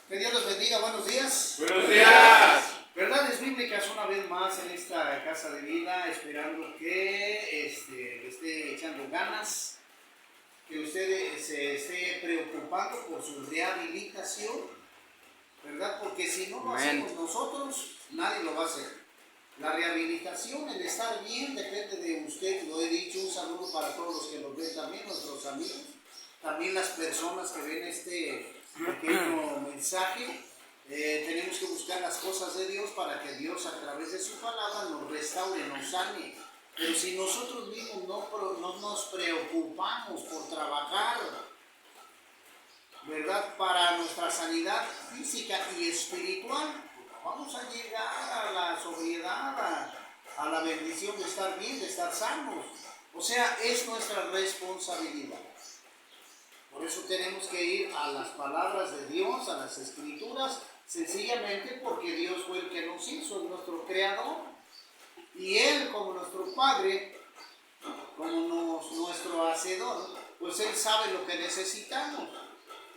Que Dios les bendiga, buenos días. Buenos días. Verdades bíblicas una vez más en esta casa de vida, esperando que esté echando ganas, que usted se esté preocupando por su rehabilitación, ¿verdad? Porque si no lo hacemos nosotros, nadie lo va a hacer. La rehabilitación, el estar bien, depende de usted, lo he dicho. Un saludo para todos los que nos ven también, nuestros amigos, también las personas que ven este pequeño mensaje. Tenemos que buscar las cosas de Dios para que Dios a través de su palabra nos restaure, nos sane. Pero si nosotros mismos no nos preocupamos por trabajar, ¿verdad?, para nuestra sanidad física y espiritual, vamos a llegar a la sobriedad, a la bendición de estar bien, de estar sanos. O sea, es nuestra responsabilidad. Por eso tenemos que ir a las palabras de Dios, a las escrituras, sencillamente porque Dios fue el que nos hizo, es nuestro creador. Y Él, como nuestro Padre, como nuestro hacedor, pues Él sabe lo que necesitamos.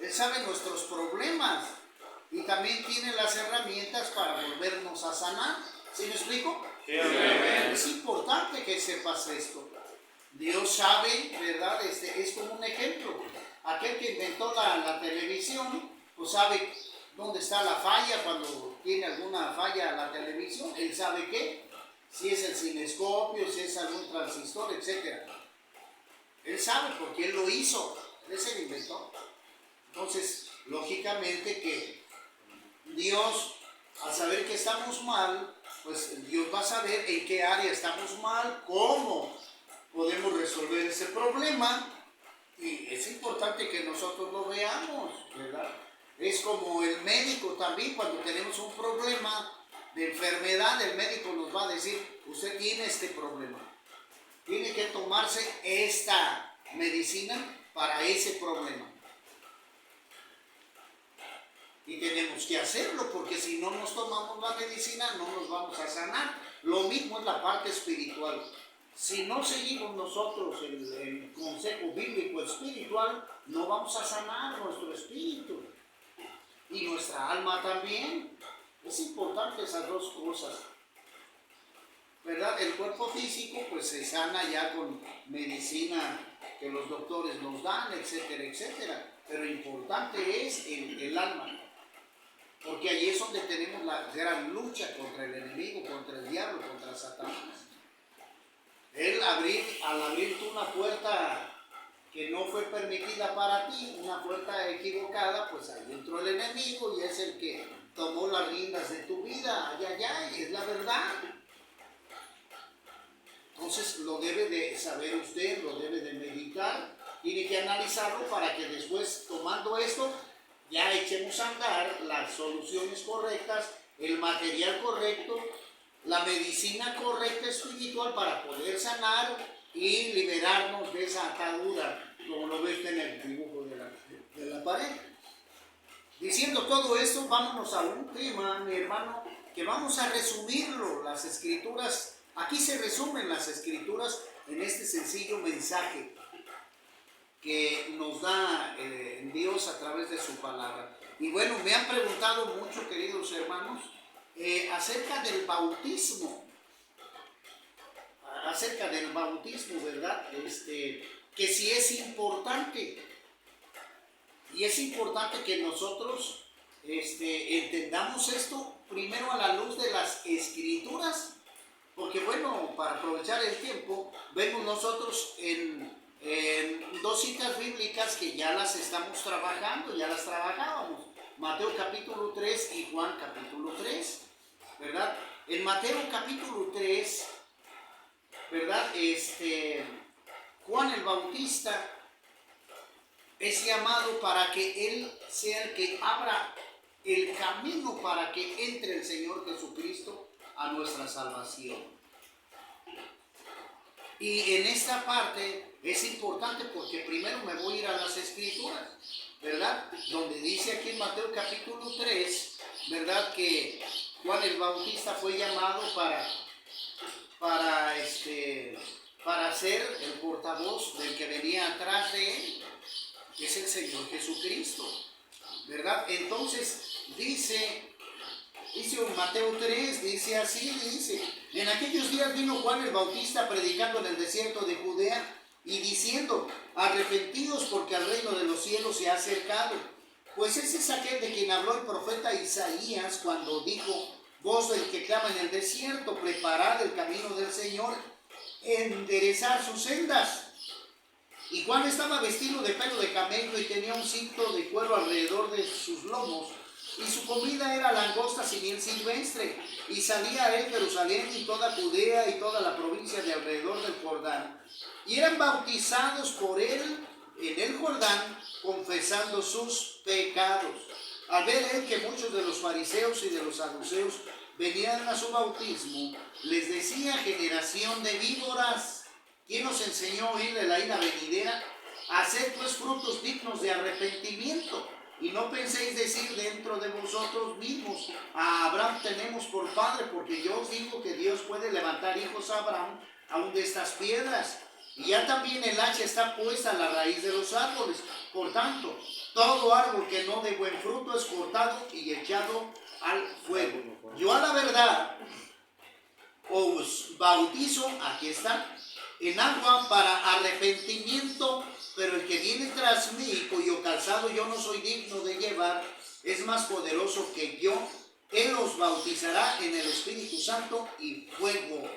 Él sabe nuestros problemas y también tiene las herramientas para volvernos a sanar. ¿Sí me explico? Sí, amén. Es importante que sepas esto. Dios sabe, ¿verdad? Es como un ejemplo. Aquel que inventó la televisión, pues sabe dónde está la falla cuando tiene alguna falla la televisión. Él sabe qué, si es el cinescopio, si es algún transistor, etc. Él sabe porque Él lo hizo. Él es el inventor. Entonces, lógicamente que Dios, al saber que estamos mal, pues Dios va a saber en qué área estamos mal, cómo podemos resolver ese problema, y es importante que nosotros lo veamos, ¿verdad? Es como el médico también, cuando tenemos un problema de enfermedad, el médico nos va a decir, usted tiene este problema, tiene que tomarse esta medicina para ese problema. Y tenemos que hacerlo, porque si no nos tomamos la medicina no nos vamos a sanar. Lo mismo es la parte espiritual. Si no seguimos nosotros el consejo bíblico espiritual, no vamos a sanar nuestro espíritu. Y nuestra alma también. Es importante esas dos cosas, ¿verdad? El cuerpo físico pues se sana ya con medicina que los doctores nos dan, etcétera, etcétera. Pero importante es el alma. Porque allí es donde tenemos la gran lucha contra el enemigo, contra el diablo, contra Satanás. Al abrir tú una puerta que no fue permitida para ti, una puerta equivocada, pues ahí entró el enemigo y es el que tomó las riendas de tu vida. Ay, es la verdad. Entonces lo debe de saber usted, lo debe de meditar, tiene que analizarlo para que después, tomando esto, ya echemos a andar las soluciones correctas, el material correcto, la medicina correcta espiritual para poder sanar y liberarnos de esa atadura, como lo ve usted en el dibujo de la pared. Diciendo todo esto, vámonos a un tema, mi hermano, que vamos a resumirlo, las escrituras. Aquí se resumen las escrituras en este sencillo mensaje que nos da Dios a través de su palabra. Y bueno, me han preguntado mucho, queridos hermanos, acerca del bautismo, ¿verdad? Que si es importante, y es importante que nosotros entendamos esto primero a la luz de las escrituras, porque bueno, para aprovechar el tiempo, vemos nosotros en dos citas bíblicas que ya las estamos trabajando, ya las trabajábamos, Mateo capítulo 3 y Juan capítulo 3, ¿verdad? En Mateo capítulo 3, ¿verdad? Juan el Bautista es llamado para que él sea el que abra el camino para que entre el Señor Jesucristo a nuestra salvación. Y en esta parte es importante porque primero me voy a ir a las escrituras, ¿verdad? Donde dice aquí en Mateo capítulo 3, ¿verdad? Que Juan el Bautista fue llamado para ser el portavoz del que venía atrás de él, que es el Señor Jesucristo, ¿verdad? Entonces, dice Mateo 3, dice así, dice: en aquellos días vino Juan el Bautista predicando en el desierto de Judea y diciendo: arrepentidos, porque el reino de los cielos se ha acercado. Pues ese es aquel de quien habló el profeta Isaías cuando dijo: voz del que clama en el desierto, preparad el camino del Señor, enderezar sus sendas. Y Juan estaba vestido de pelo de camello y tenía un cinto de cuero alrededor de sus lomos, y su comida era langostas y miel silvestre. Y salía a él Jerusalén y toda Judea y toda la provincia de alrededor del Jordán, y eran bautizados por él en el Jordán, confesando sus pecados. Al ver él que muchos de los fariseos y de los saduceos venían a su bautismo, les decía: generación de víboras, ¿quién os enseñó a oír de la ira venidera? Haced pues frutos dignos de arrepentimiento, y no penséis decir dentro de vosotros mismos: a Abraham tenemos por padre, porque yo os digo que Dios puede levantar hijos a Abraham aún de estas piedras. Y ya también el hacha está puesta a la raíz de los árboles. Por tanto, todo árbol que no dé buen fruto es cortado y echado al fuego. Yo a la verdad os bautizo, aquí está, en agua para arrepentimiento, pero el que viene tras mí, cuyo calzado yo no soy digno de llevar, es más poderoso que yo. Él os bautizará en el Espíritu Santo y fuego.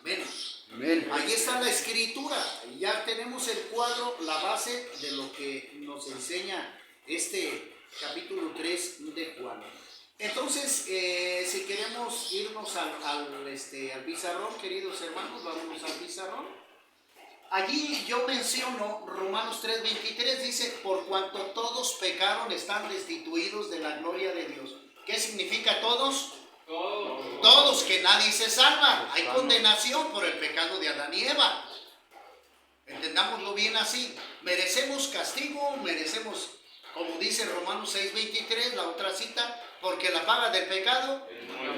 Amén. Amén. Ahí está la escritura. Ya tenemos el cuadro, la base de lo que nos enseña este capítulo 3 de Juan. Entonces, si queremos irnos al pizarrón, queridos hermanos, vámonos al pizarrón. Allí yo menciono Romanos 3:23, dice: por cuanto todos pecaron, están destituidos de la gloria de Dios. ¿Qué significa todos? Todos, que nadie se salva. Hay condenación por el pecado de Adán y Eva. Entendámoslo bien así. Merecemos castigo, merecemos, como dice Romanos 6:23, la otra cita, porque la paga del pecado,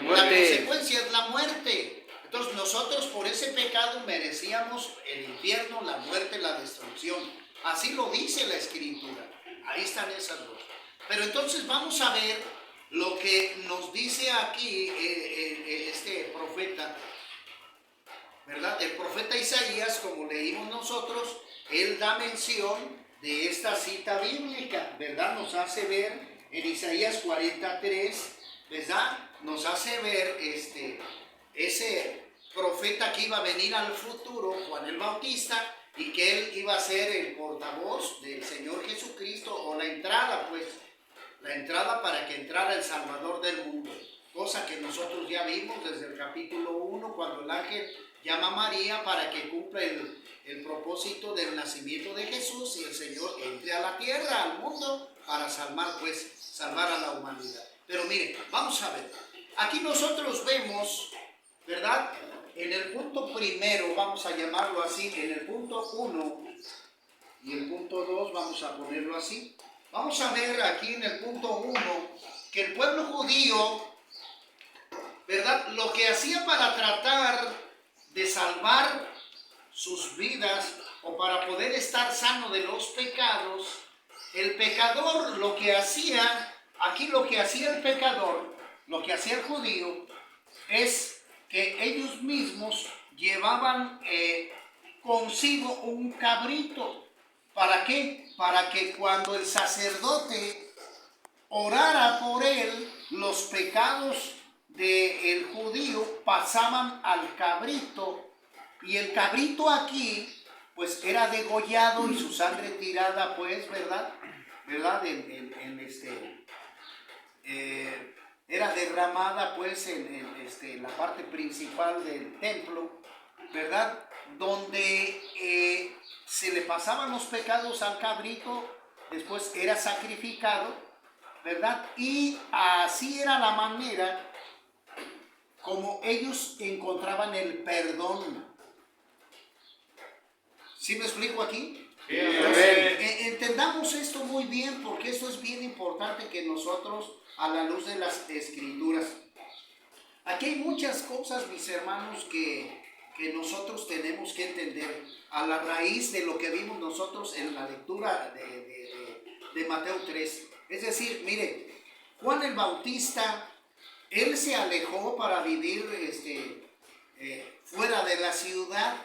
la consecuencia es la muerte. Entonces nosotros por ese pecado merecíamos el infierno, la muerte, la destrucción. Así lo dice la escritura. Ahí están esas dos. Pero entonces vamos a ver lo que nos dice aquí este profeta, ¿verdad? El profeta Isaías, como leímos nosotros, él da mención de esta cita bíblica, ¿verdad? Nos hace ver en Isaías 43, ¿verdad? Nos hace ver ese profeta que iba a venir al futuro, Juan el Bautista, y que él iba a ser el portavoz del Señor Jesucristo, o la entrada, pues, la entrada para que entrara el Salvador del mundo, cosa que nosotros ya vimos desde el capítulo 1, cuando el ángel llama a María para que cumpla el propósito del nacimiento de Jesús y el Señor entre a la tierra, al mundo, para salvar a la humanidad. Pero mire, vamos a ver, aquí nosotros vemos, ¿verdad? En el punto primero, vamos a llamarlo así, en el punto 1 y el punto 2, vamos a ponerlo así. Vamos a ver aquí en el punto 1 que el pueblo judío, ¿verdad?, lo que hacía para tratar de salvar sus vidas o para poder estar sano de los pecados, el pecador lo que hacía, aquí lo que hacía el pecador, lo que hacía el judío, es que ellos mismos llevaban consigo un cabrito. ¿Para qué? Para que cuando el sacerdote orara por él, los pecados del judío pasaban al cabrito, y el cabrito aquí pues era degollado y su sangre tirada, pues, ¿verdad? Era derramada, pues, en la parte principal del templo, ¿verdad? Donde se le pasaban los pecados al cabrito, después era sacrificado, ¿verdad? Y así era la manera como ellos encontraban el perdón. ¿Sí me explico aquí? Sí, entonces, entendamos esto muy bien, porque esto es bien importante que nosotros, a la luz de las escrituras, aquí hay muchas cosas, mis hermanos, que nosotros tenemos que entender a la raíz de lo que vimos nosotros en la lectura de Mateo 3. Es decir, mire, Juan el Bautista, él se alejó para vivir fuera de la ciudad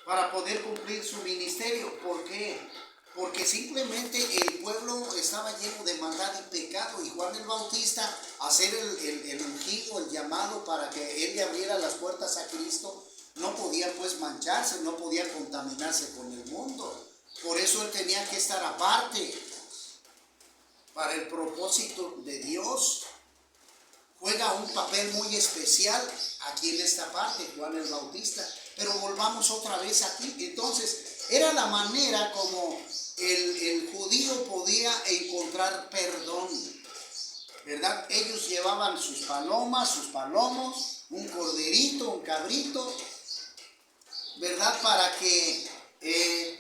para poder cumplir su ministerio. ¿Por qué? Porque simplemente el pueblo estaba lleno de maldad y pecado, y Juan el Bautista, hacer el ungido, el llamado para que él le abriera las puertas a Cristo, no podía pues mancharse, no podía contaminarse con el mundo. Por eso él tenía que estar aparte para el propósito de Dios. Juega un papel muy especial aquí en esta parte Juan el Bautista. Pero volvamos otra vez aquí. Entonces, era la manera como el judío podía encontrar perdón, ¿verdad? Ellos llevaban sus palomas, sus palomos, un corderito, un cabrito, ¿verdad? Para que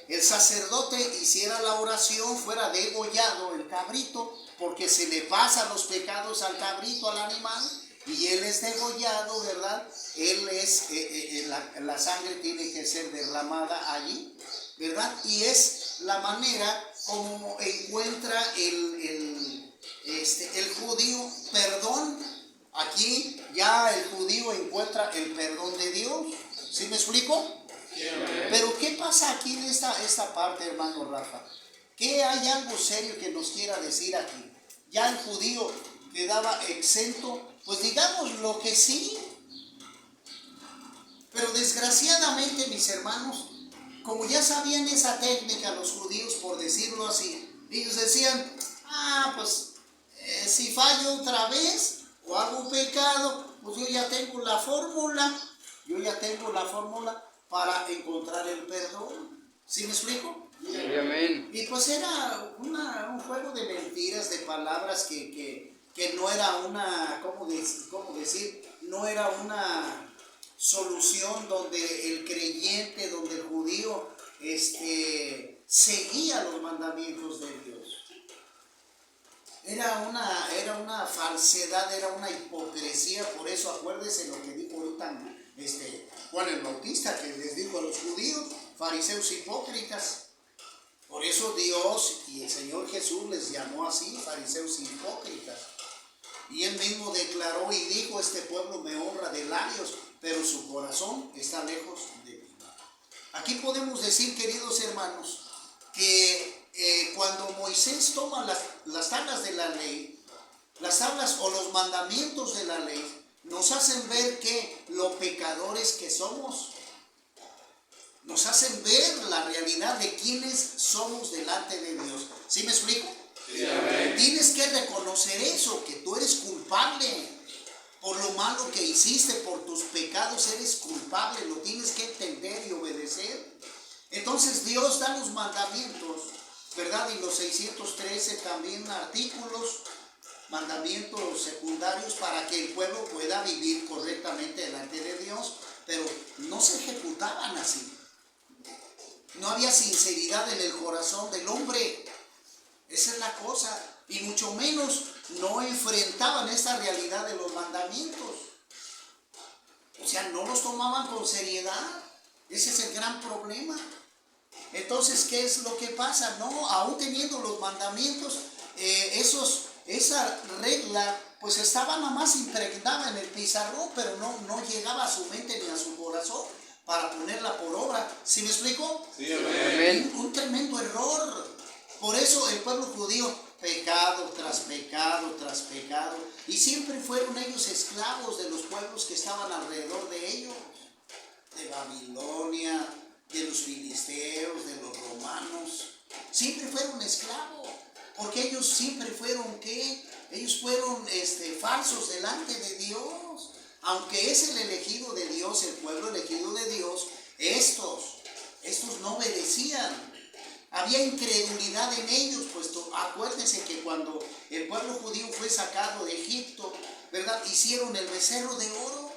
el sacerdote hiciera la oración, fuera degollado el cabrito, porque se le pasan los pecados al cabrito, al animal, y él es degollado, ¿verdad? Él es, la sangre tiene que ser derramada allí, ¿verdad? Y es la manera como encuentra el judío perdón. Aquí ya el judío encuentra el perdón de Dios. ¿Sí me explico? Pero ¿qué pasa aquí en esta parte, hermano Rafa? ¿Qué hay algo serio que nos quiera decir aquí? Ya el judío quedaba exento, pues digamos lo que sí. Pero desgraciadamente, mis hermanos, como ya sabían esa técnica los judíos, por decirlo así, ellos decían, pues si fallo otra vez o hago pecado, pues yo ya tengo la fórmula para encontrar el perdón. ¿Sí me explico? Amén. Y pues era un juego de mentiras, de palabras que no era una, ¿cómo decir? No era una solución donde el creyente, donde el judío seguía los mandamientos de Dios. Era una falsedad, era una hipocresía. Por eso acuérdense lo que dijo ahorita Juan el Bautista, que les dijo a los judíos, fariseos hipócritas. Por eso Dios y el Señor Jesús les llamó así, fariseos hipócritas. Y él mismo declaró y dijo, este pueblo me honra de labios, pero su corazón está lejos de mí. Aquí podemos decir, queridos hermanos, que cuando Moisés toma las tablas de la ley, las tablas o los mandamientos de la ley, nos hacen ver que los pecadores que somos, nos hacen ver la realidad de quiénes somos delante de Dios. ¿Sí me explico? Sí, amén. Tienes que reconocer eso, que tú eres culpable por lo malo que hiciste, por tus pecados eres culpable, lo tienes que entender y obedecer. Entonces Dios da los mandamientos, ¿verdad? Y los 613 también artículos, mandamientos secundarios para que el pueblo pueda vivir correctamente delante de Dios, pero no se ejecutaban así. No había sinceridad en el corazón del hombre. Esa es la cosa. Y mucho menos no enfrentaban esta realidad de los mandamientos. O sea, no los tomaban con seriedad. Ese es el gran problema. Entonces, ¿qué es lo que pasa? No, aún teniendo los mandamientos, esa regla pues estaba nada más impregnada en el pizarrón, pero no llegaba a su mente ni a su corazón para ponerla por obra. ¿Sí me explico? Sí, amén. Un tremendo error. Por eso el pueblo judío, pecado tras pecado tras pecado, y siempre fueron ellos esclavos de los pueblos que estaban alrededor de ellos, de Babilonia, de los filisteos, de los romanos. Siempre fueron esclavos, porque ellos siempre fueron, ¿qué? Ellos fueron falsos delante de Dios. Aunque es el elegido de Dios, el pueblo elegido de Dios, estos no obedecían. Había incredulidad en ellos, puesto acuérdense que cuando el pueblo judío fue sacado de Egipto, ¿verdad? Hicieron el becerro de oro,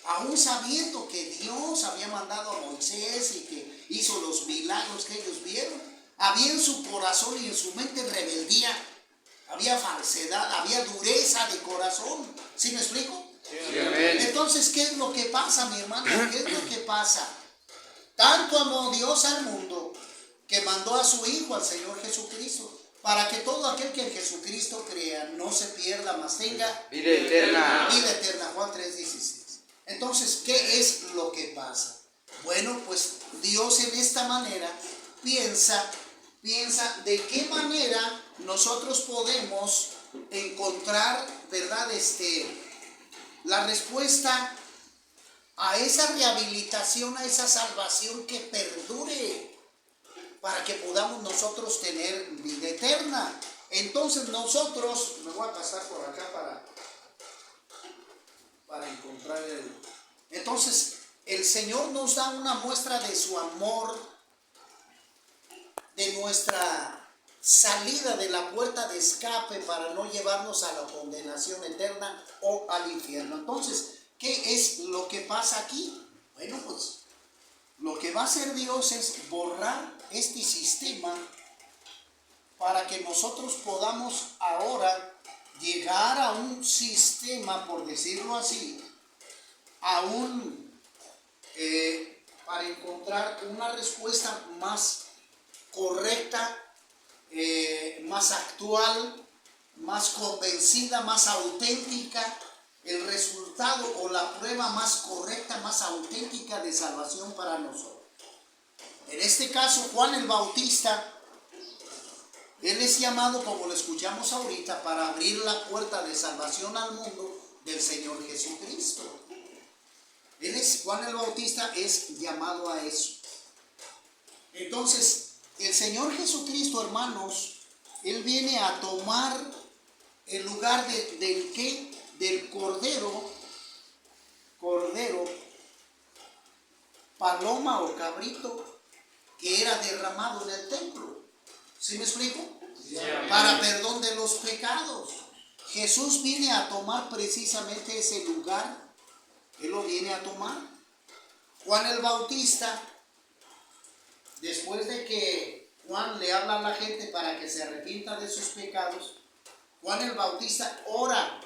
aún sabiendo que Dios había mandado a Moisés y que hizo los milagros que ellos vieron. Había en su corazón y en su mente rebeldía, había falsedad, había dureza de corazón. ¿Sí me explico? Sí, amén. Entonces, ¿qué es lo que pasa, mi hermano? ¿Qué es lo que pasa? Tanto amó Dios al mundo que mandó a su Hijo, al Señor Jesucristo, para que todo aquel que en Jesucristo crea no se pierda, mas tenga Vida eterna. vida eterna. Juan 3:16. Entonces, ¿qué es lo que pasa? Bueno, pues Dios en esta manera piensa de qué manera nosotros podemos encontrar, ¿verdad? La respuesta a esa rehabilitación, a esa salvación que perdure, para que podamos nosotros tener vida eterna. Entonces nosotros, me voy a pasar por acá para encontrar Entonces, el Señor nos da una muestra de su amor, de nuestra salida de la puerta de escape para no llevarnos a la condenación eterna o al infierno. Entonces, ¿qué es lo que pasa aquí? Bueno, pues lo que va a hacer Dios es borrar este sistema para que nosotros podamos ahora llegar a un sistema, por decirlo así, para encontrar una respuesta más correcta, más actual, más convencida, más auténtica, el resultado o la prueba más correcta, más auténtica de salvación para nosotros. En este caso, Juan el Bautista, él es llamado, como lo escuchamos ahorita, para abrir la puerta de salvación al mundo del Señor Jesucristo. Juan el Bautista es llamado a eso. Entonces, el Señor Jesucristo, hermanos, Él viene a tomar el lugar del cordero, paloma o cabrito, que era derramado en el templo. ¿Sí me explico? Sí. Para perdón de los pecados. Jesús viene a tomar precisamente ese lugar. Él lo viene a tomar. Juan el Bautista, después de que Juan le habla a la gente para que se arrepienta de sus pecados, Juan el Bautista ora,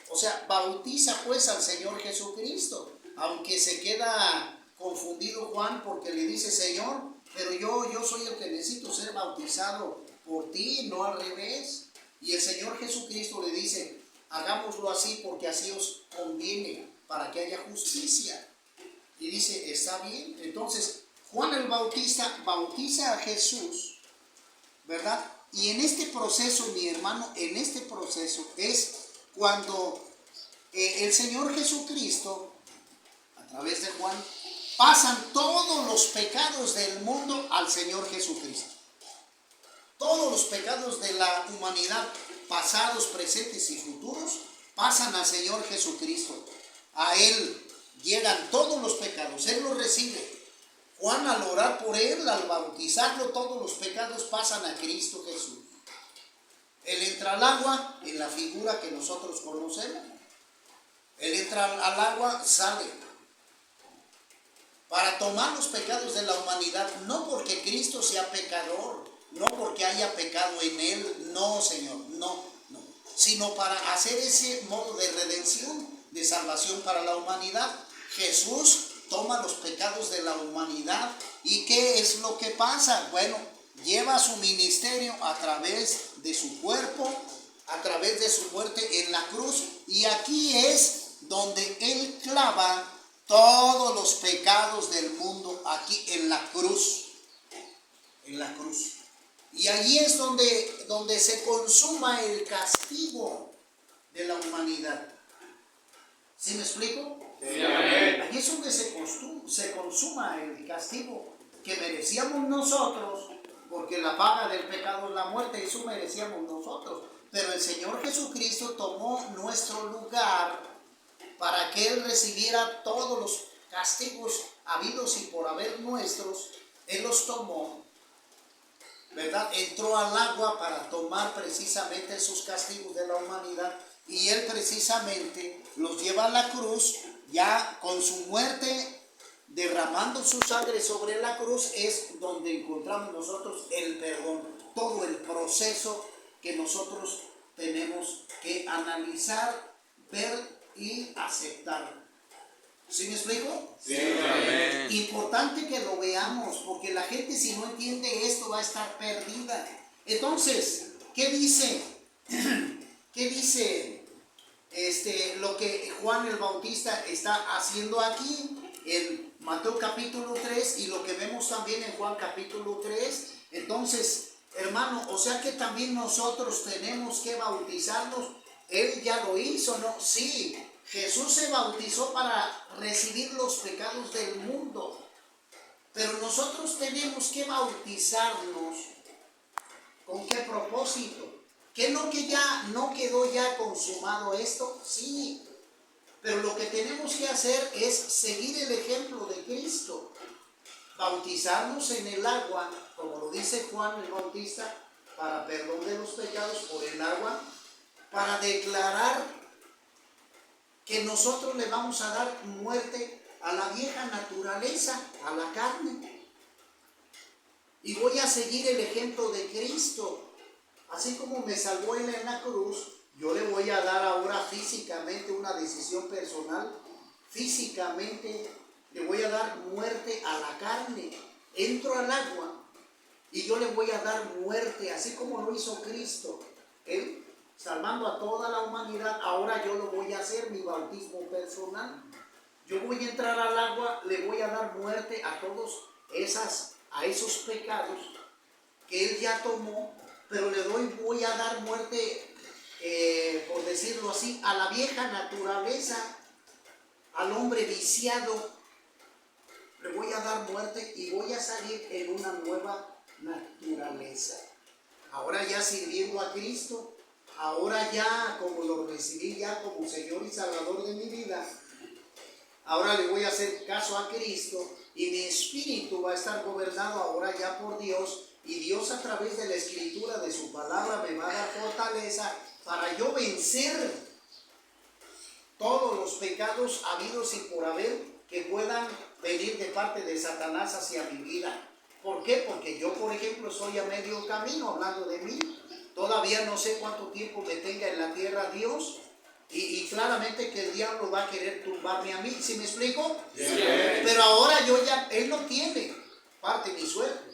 o sea, bautiza pues al Señor Jesucristo, aunque se queda confundido Juan porque le dice: Señor, pero yo soy el que necesito ser bautizado por ti, no al revés. Y el Señor Jesucristo le dice: hagámoslo así porque así os conviene, para que haya justicia. Y dice: está bien. Entonces Juan el Bautista bautiza a Jesús, ¿verdad? Y en este proceso, mi hermano, en este proceso es cuando el Señor Jesucristo, a través de Juan, pasan todos los pecados del mundo al Señor Jesucristo. Todos los pecados de la humanidad, pasados, presentes y futuros, pasan al Señor Jesucristo. A Él llegan todos los pecados, Él los recibe. Juan, al orar por Él, al bautizarlo, todos los pecados pasan a Cristo Jesús. Él entra al agua en la figura que nosotros conocemos. Él entra al agua, sale, para tomar los pecados de la humanidad, no porque Cristo sea pecador, no porque haya pecado en Él, no, Señor, no, sino para hacer ese modo de redención, de salvación para la humanidad. Jesús toma los pecados de la humanidad. ¿Y qué es lo que pasa? Bueno, lleva su ministerio a través de su cuerpo, a través de su muerte en la cruz, y aquí es donde Él clava todos los pecados del mundo, aquí en la cruz, y allí es donde se consuma el castigo de la humanidad. ¿Sí me explico? Sí. Allí es donde se consuma el castigo que merecíamos nosotros, porque la paga del pecado es la muerte, eso merecíamos nosotros. Pero el Señor Jesucristo tomó nuestro lugar para que Él recibiera todos los castigos habidos y por haber nuestros. Él los tomó, ¿verdad? Entró al agua para tomar precisamente esos castigos de la humanidad, y Él precisamente los lleva a la cruz. Ya con su muerte, derramando su sangre sobre la cruz, es donde encontramos nosotros el perdón, todo el proceso que nosotros tenemos que analizar, ver y aceptar. ¿Sí me explico? Sí, amén. Importante que lo veamos, porque la gente, si no entiende esto, va a estar perdida. Entonces, ¿qué dice? ¿Qué dice lo que Juan el Bautista está haciendo aquí en Mateo capítulo 3 y lo que vemos también en Juan capítulo 3? Entonces, hermano, o sea que también nosotros tenemos que bautizarnos. Él ya lo hizo, ¿no? Sí, Jesús se bautizó para recibir los pecados del mundo, pero nosotros tenemos que bautizarnos. ¿Con qué propósito? ¿Que ya no quedó ya consumado esto? Sí, pero lo que tenemos que hacer es seguir el ejemplo de Cristo, bautizarnos en el agua, como lo dice Juan el Bautista, para perdón de los pecados por el agua, para declarar que nosotros le vamos a dar muerte a la vieja naturaleza, a la carne. Y voy a seguir el ejemplo de Cristo. Así como me salvó Él en la cruz, yo le voy a dar ahora físicamente una decisión personal. Físicamente le voy a dar muerte a la carne. Entro al agua y yo le voy a dar muerte, así como lo hizo Cristo. Él, salvando a toda la humanidad, ahora yo lo voy a hacer, mi bautismo personal. Yo voy a entrar al agua, le voy a dar muerte a todos esos pecados que Él ya tomó, pero voy a dar muerte, por decirlo así, a la vieja naturaleza, al hombre viciado. Le voy a dar muerte y voy a salir en una nueva naturaleza. Ahora ya sirviendo a Cristo, ahora ya como lo recibí ya como Señor y Salvador de mi vida, ahora le voy a hacer caso a Cristo y mi espíritu va a estar gobernado ahora ya por Dios, y Dios a través de la escritura de su palabra me va a dar fortaleza para yo vencer todos los pecados habidos y por haber que puedan venir de parte de Satanás hacia mi vida. ¿Por qué? Porque yo, por ejemplo, estoy a medio camino, hablando de mí. Todavía no sé cuánto tiempo me tenga en la tierra Dios. Y claramente que el diablo va a querer tumbarme a mí. ¿Sí me explico? Sí. Pero ahora Él no tiene parte ni suerte.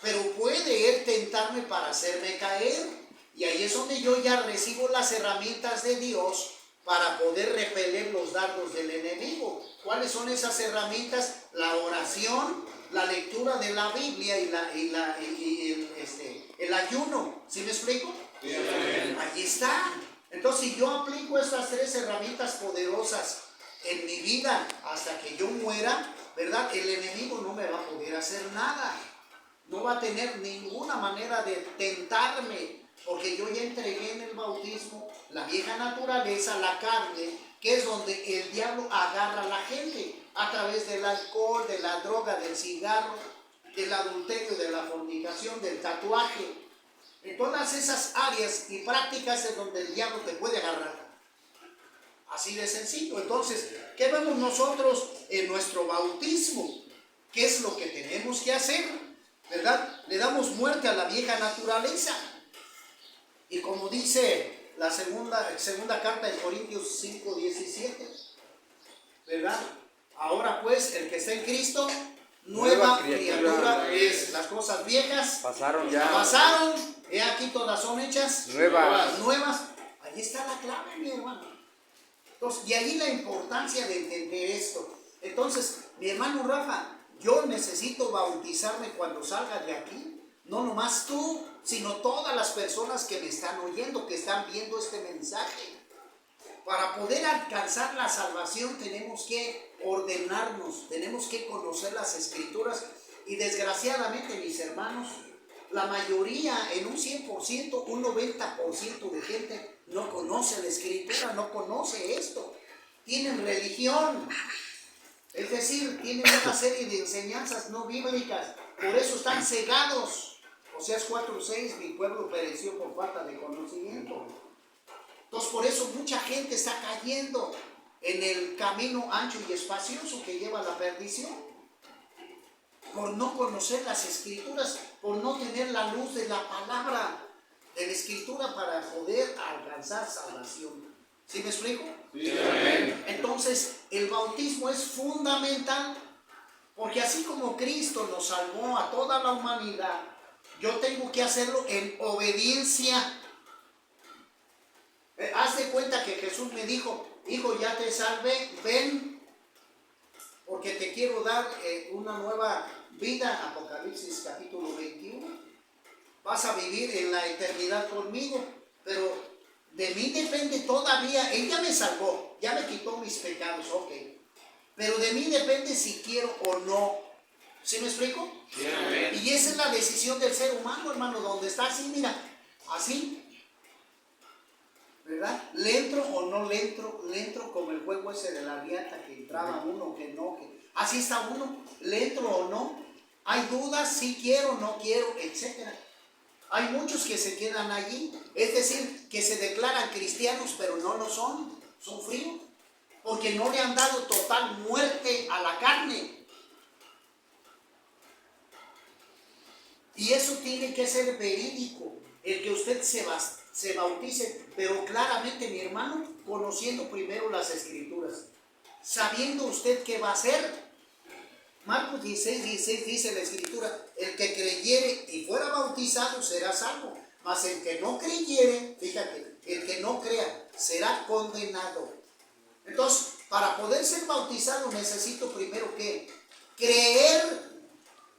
Pero puede Él tentarme para hacerme caer. Y ahí es donde yo ya recibo las herramientas de Dios para poder repeler los dardos del enemigo. ¿Cuáles son esas herramientas? La oración, la lectura de la Biblia y el ayuno. ¿Sí me explico? Sí. Allí está. Entonces, si yo aplico estas tres herramientas poderosas en mi vida hasta que yo muera, ¿verdad? El enemigo no me va a poder hacer nada. No va a tener ninguna manera de tentarme, porque yo ya entregué en el bautismo la vieja naturaleza, la carne, que es donde el diablo agarra a la gente a través del alcohol, de la droga, del cigarro, del adulterio, de la fornicación, del tatuaje. En todas esas áreas y prácticas es donde el diablo te puede agarrar. Así de sencillo. Entonces, ¿qué vemos nosotros en nuestro bautismo? ¿Qué es lo que tenemos que hacer? ¿Verdad? Le damos muerte a la vieja naturaleza. Y como dice la segunda carta de Corintios 5:17, ¿verdad? Ahora pues, el que está en Cristo, nueva criatura es. Las cosas viejas pasaron, he aquí todas son hechas nuevas. Ahí está la clave, mi hermano. Entonces, y ahí la importancia de entender esto. Entonces, mi hermano Rafa, yo necesito bautizarme cuando salga de aquí. No nomás tú, sino todas las personas que me están oyendo, que están viendo este mensaje. Para poder alcanzar la salvación tenemos que ordenarnos, tenemos que conocer las escrituras. Y desgraciadamente, mis hermanos, la mayoría, en un 100%, un 90% de gente no conoce la escritura, no conoce esto. Tienen religión, es decir, tienen una serie de enseñanzas no bíblicas, por eso están cegados. Oseas 4:6, mi pueblo pereció por falta de conocimiento. Entonces, por eso mucha gente está cayendo en el camino ancho y espacioso que lleva a la perdición. Por no conocer las escrituras, por no tener la luz de la palabra de la escritura para poder alcanzar salvación. ¿Sí me explico? Sí. Entonces, el bautismo es fundamental, porque así como Cristo nos salvó a toda la humanidad, yo tengo que hacerlo en obediencia. Haz de cuenta que Jesús me dijo, hijo, ya te salvé, ven, porque te quiero dar una nueva vida. Apocalipsis capítulo 21. Vas a vivir en la eternidad conmigo, pero de mí depende todavía. Ella me salvó, ya me quitó mis pecados, ok. Pero de mí depende si quiero o no. ¿Sí me explico? Sí, y esa es la decisión del ser humano, hermano, donde está así, mira, así. ¿Verdad? ¿Le entro o no le entro? Le entro como el juego ese de la riata, que entraba uno, que no, que... Así está uno, ¿le entro o no? Hay dudas, si quiero, no quiero, etc. Hay muchos que se quedan allí, es decir, que se declaran cristianos, pero no lo son fríos, porque no le han dado total muerte a la carne. Y eso tiene que ser verídico, el que usted se bautice, pero claramente, mi hermano, conociendo primero las Escrituras, sabiendo usted qué va a hacer. Marcos 16 dice la Escritura, el que creyere y fuera bautizado será salvo, mas el que no creyere, fíjate, el que no crea será condenado. Entonces, para poder ser bautizado necesito primero ¿qué? Creer,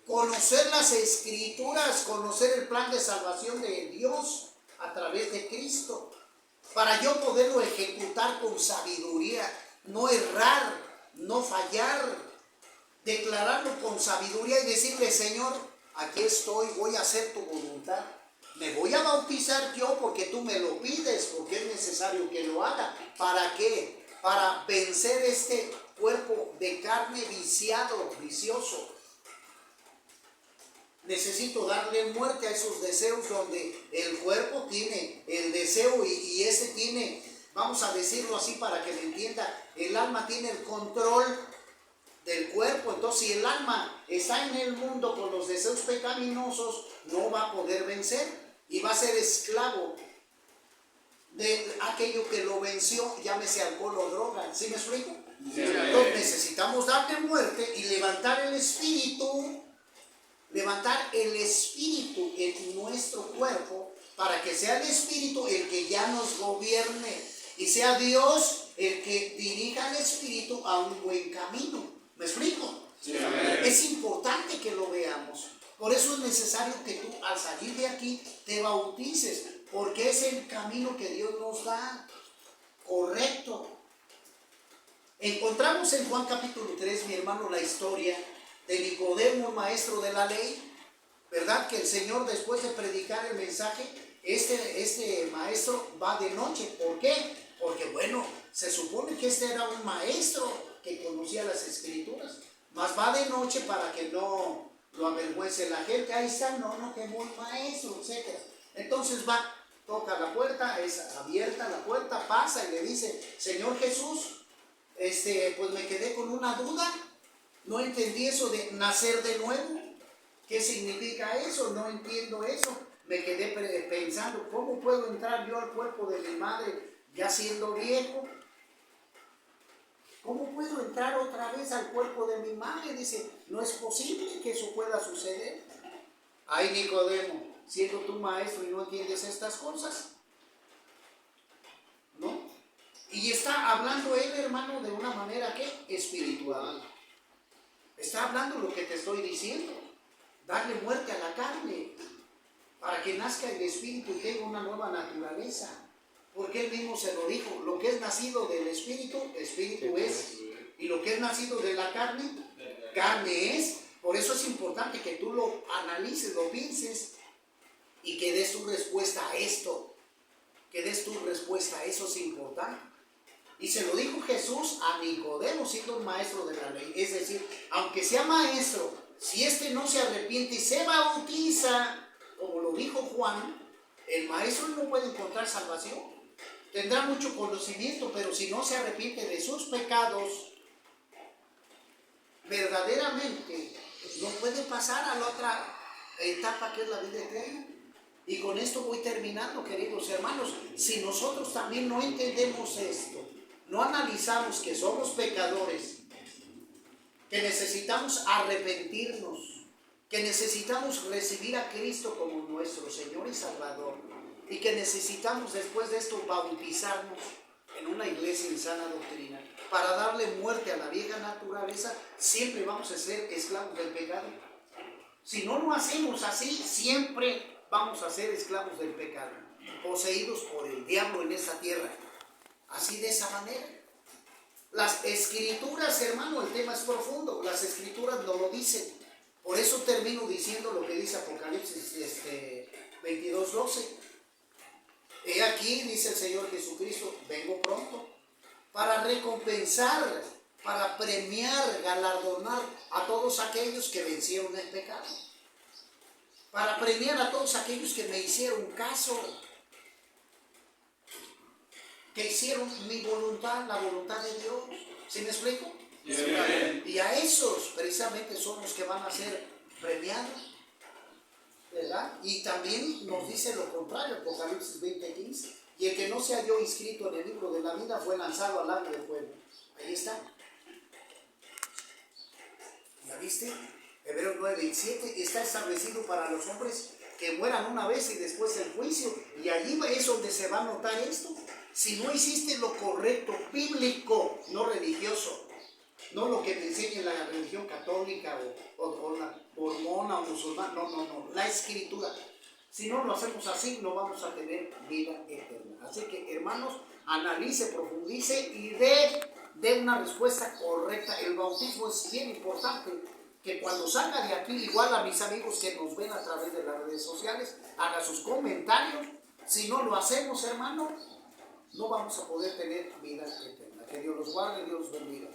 conocer las Escrituras, conocer el plan de salvación de Dios a través de Cristo, para yo poderlo ejecutar con sabiduría, no errar, no fallar, declararlo con sabiduría y decirle, Señor, aquí estoy, voy a hacer tu voluntad. Me voy a bautizar yo porque tú me lo pides, porque es necesario que lo haga. ¿Para qué? Para vencer este cuerpo de carne viciado, vicioso. Necesito darle muerte a esos deseos donde el cuerpo tiene el deseo y ese tiene, vamos a decirlo así para que me entienda, el alma tiene el control del cuerpo. Entonces, si el alma está en el mundo con los deseos pecaminosos, no va a poder vencer y va a ser esclavo de aquello que lo venció, llámese alcohol o droga. ¿Sí me explico? Sí. Entonces necesitamos darle muerte y levantar el espíritu en nuestro cuerpo, para que sea el espíritu el que ya nos gobierne y sea Dios el que dirija al espíritu a un buen camino. ¿Me explico? Sí. Es importante que lo veamos. Por eso es necesario que tú al salir de aquí te bautices, porque es el camino que Dios nos da, correcto. Encontramos en Juan capítulo 3, mi hermano, la historia de Nicodemo, maestro de la ley, ¿verdad? Que el Señor, después de predicar el mensaje, este maestro va de noche. ¿Por qué? Porque bueno, se supone que este era un maestro que conocía las Escrituras, mas va de noche para que no lo avergüence la gente. Ahí está, no, que muy maestro, etc. Entonces va, toca la puerta, es abierta la puerta, pasa y le dice, Señor Jesús, pues me quedé con una duda, no entendí eso de nacer de nuevo. ¿Qué significa eso? No entiendo eso. Me quedé pensando, ¿cómo puedo entrar yo al cuerpo de mi madre ya siendo viejo? ¿Cómo puedo entrar otra vez al cuerpo de mi madre? Dice, no es posible que eso pueda suceder. Ay, Nicodemo, siendo tú maestro y no entiendes estas cosas, ¿no? Y está hablando él, hermano, de una manera ¿qué? Espiritual. Está hablando lo que te estoy diciendo. Darle muerte a la carne para que nazca el espíritu y tenga una nueva naturaleza, porque él mismo se lo dijo, lo que es nacido del espíritu, espíritu es, y lo que es nacido de la carne, carne es. Por eso es importante que tú lo analices, lo pienses y que des tu respuesta a esto, que des tu respuesta a eso. Es importante. Y se lo dijo Jesús a Nicodemo, siendo un maestro de la ley. Es decir, aunque sea maestro, si no se arrepiente y se bautiza, como lo dijo Juan, el maestro no puede encontrar salvación. Tendrá mucho conocimiento, pero si no se arrepiente de sus pecados, verdaderamente no puede pasar a la otra etapa que es la vida eterna. Y con esto voy terminando, queridos hermanos. Si nosotros también no entendemos esto, no analizamos que somos pecadores, que necesitamos arrepentirnos, que necesitamos recibir a Cristo como nuestro Señor y Salvador, y que necesitamos después de esto bautizarnos en una iglesia en sana doctrina, para darle muerte a la vieja naturaleza, siempre vamos a ser esclavos del pecado. Si no lo hacemos así, siempre vamos a ser esclavos del pecado, poseídos por el diablo en esta tierra. Así de esa manera. Las escrituras, hermano, el tema es profundo, las escrituras no lo dicen. Por eso termino diciendo lo que dice Apocalipsis 22:12. He aquí, dice el Señor Jesucristo, vengo pronto para recompensar, para premiar, galardonar a todos aquellos que vencieron el pecado. Para premiar a todos aquellos que me hicieron caso, que hicieron mi voluntad, la voluntad de Dios. ¿Sí me explico? Bien. Y a esos precisamente son los que van a ser premiados, ¿verdad? Y también nos dice lo contrario, Apocalipsis 20:15. Y el que no se halló inscrito en el libro de la vida fue lanzado al lago de fuego. Ahí está. ¿Ya viste? Hebreos 9:7 está establecido para los hombres que mueran una vez y después el juicio. Y allí es donde se va a notar esto. Si no hiciste lo correcto, bíblico, no religioso, no lo que te enseña la religión católica o la mormona o musulmana, no, la escritura. Si no lo hacemos así, no vamos a tener vida eterna. Así que, hermanos, analice, profundice y dé una respuesta correcta. El bautismo es bien importante, que cuando salga de aquí, igual a mis amigos que nos ven a través de las redes sociales, haga sus comentarios. Si no lo hacemos, hermano, no vamos a poder tener vida eterna. Que Dios los guarde y Dios los bendiga.